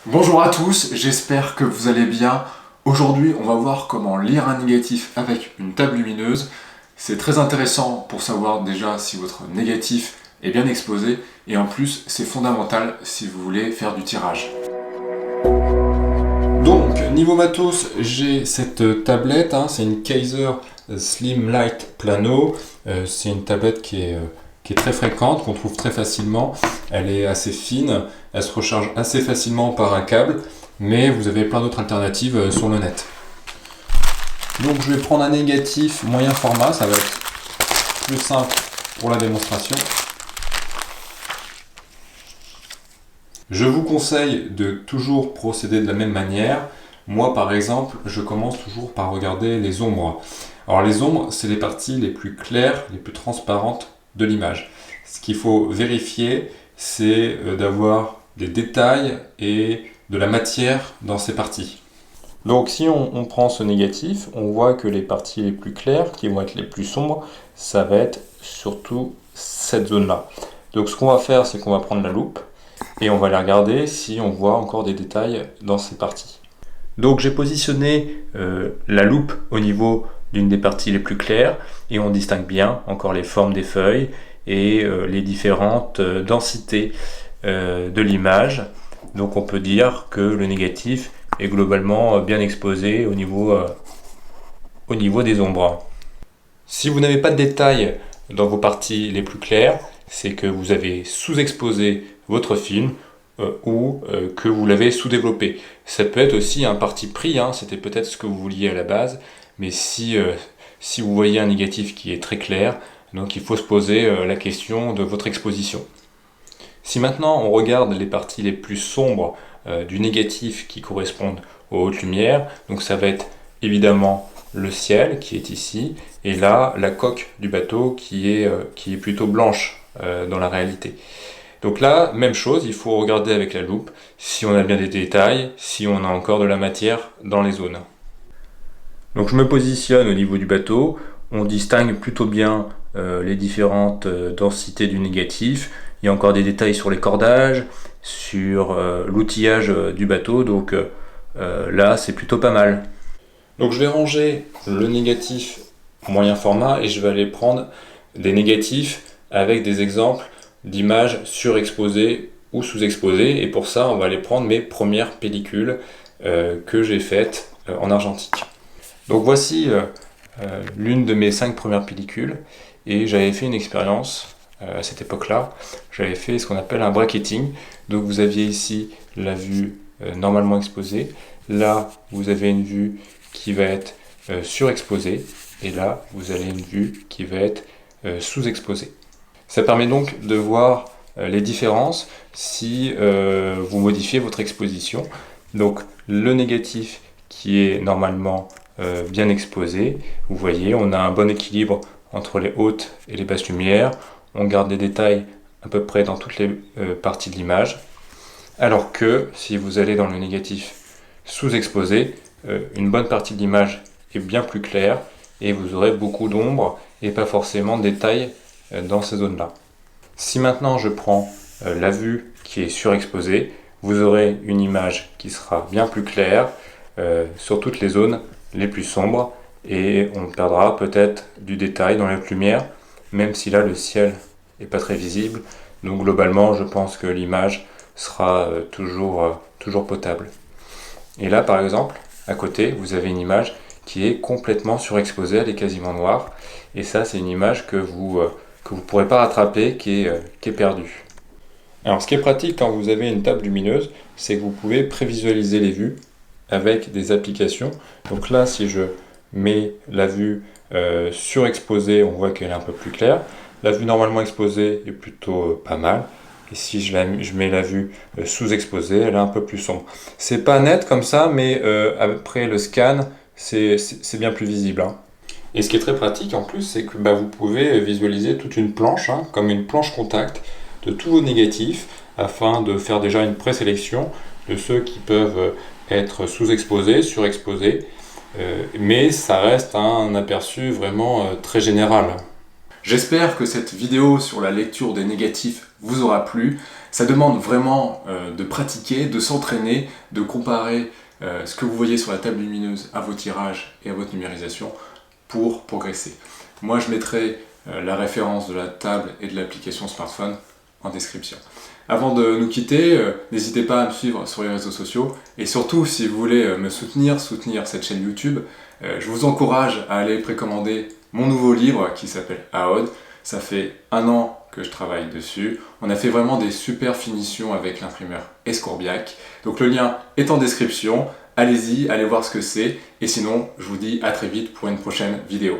Bonjour à tous, j'espère que vous allez bien. Aujourd'hui, on va voir comment lire un négatif avec une table lumineuse. C'est très intéressant pour savoir déjà si votre négatif est bien exposé et en plus, c'est fondamental si vous voulez faire du tirage. Donc, niveau matos, j'ai cette tablette, c'est une Kaiser Slim Light Plano. C'est une tablette qui est très fréquente, qu'on trouve très facilement. Elle est assez fine, elle se recharge assez facilement par un câble, mais vous avez plein d'autres alternatives sur le net. Donc je vais prendre un négatif moyen format, ça va être plus simple pour la démonstration. Je vous conseille de toujours procéder de la même manière. Moi par exemple, je commence toujours par regarder les ombres. Alors les ombres, c'est les parties les plus claires, les plus transparentes de l'image. Ce qu'il faut vérifier, c'est d'avoir des détails et de la matière dans ces parties. Donc si on prend ce négatif, on voit que les parties les plus claires, qui vont être les plus sombres, ça va être surtout cette zone-là. Donc ce qu'on va faire, c'est qu'on va prendre la loupe et on va aller regarder si on voit encore des détails dans ces parties. Donc j'ai positionné la loupe au niveau d'une des parties les plus claires et on distingue bien encore les formes des feuilles et les différentes densités de l'image. Donc on peut dire que le négatif est globalement bien exposé au niveau des ombres. Si vous n'avez pas de détails dans vos parties les plus claires, c'est que vous avez sous-exposé votre film ou que vous l'avez sous-développé. Ça peut être aussi un parti pris, c'était peut-être ce que vous vouliez à la base, mais si vous voyez un négatif qui est très clair, donc il faut se poser la question de votre exposition. Si maintenant on regarde les parties les plus sombres du négatif qui correspondent aux hautes lumières, donc ça va être évidemment le ciel qui est ici, et là la coque du bateau qui est plutôt blanche dans la réalité. Donc là, même chose, il faut regarder avec la loupe si on a bien des détails, si on a encore de la matière dans les zones. Donc je me positionne au niveau du bateau, on distingue plutôt bien les différentes densités du négatif. Il y a encore des détails sur les cordages, sur l'outillage du bateau, donc là c'est plutôt pas mal. Donc je vais ranger le négatif moyen format et je vais aller prendre des négatifs avec des exemples d'images surexposées ou sous-exposées, et pour ça on va aller prendre mes premières pellicules que j'ai faites en argentique. Donc voici l'une de mes 5 premières pellicules, et j'avais fait une expérience à cette époque-là. J'avais fait ce qu'on appelle un bracketing. Donc vous aviez ici la vue normalement exposée, là vous avez une vue qui va être surexposée, et là vous avez une vue qui va être sous-exposée. Ça permet donc de voir les différences si vous modifiez votre exposition. Donc le négatif qui est normalement bien exposé, vous voyez, on a un bon équilibre entre les hautes et les basses lumières, on garde des détails à peu près dans toutes les parties de l'image, alors que si vous allez dans le négatif sous-exposé, une bonne partie de l'image est bien plus claire et vous aurez beaucoup d'ombre et pas forcément de détails dans ces zones-là. Si maintenant je prends la vue qui est surexposée, vous aurez une image qui sera bien plus claire sur toutes les zones les plus sombres, et on perdra peut-être du détail dans la lumière, même si là le ciel n'est pas très visible. Donc globalement, je pense que l'image sera toujours potable. Et là par exemple, à côté, vous avez une image qui est complètement surexposée, elle est quasiment noire, et ça c'est une image que vous ne pourrez pas rattraper, qui est perdue. Alors ce qui est pratique quand vous avez une table lumineuse, c'est que vous pouvez prévisualiser les vues avec des applications. Donc là, si je mets la vue surexposée, on voit qu'elle est un peu plus claire. La vue normalement exposée est plutôt pas mal. Et si je mets la vue sous-exposée, elle est un peu plus sombre. C'est pas net comme ça, mais après le scan, c'est bien plus visible. Et ce qui est très pratique en plus, c'est que vous pouvez visualiser toute une planche, comme une planche contact de tous vos négatifs, afin de faire déjà une présélection de ceux qui peuvent être sous-exposés, surexposés, mais ça reste un aperçu vraiment très général. J'espère que cette vidéo sur la lecture des négatifs vous aura plu. Ça demande vraiment de pratiquer, de s'entraîner, de comparer ce que vous voyez sur la table lumineuse à vos tirages et à votre numérisation pour progresser. Moi, je mettrai la référence de la table et de l'application smartphone en description. Avant de nous quitter, n'hésitez pas à me suivre sur les réseaux sociaux et surtout, si vous voulez me soutenir cette chaîne YouTube, je vous encourage à aller précommander mon nouveau livre qui s'appelle AOD. Ça fait 1 an que je travaille dessus. On a fait vraiment des super finitions avec l'imprimeur Escourbiac. Donc le lien est en description. Allez-y, allez voir ce que c'est. Et sinon, je vous dis à très vite pour une prochaine vidéo.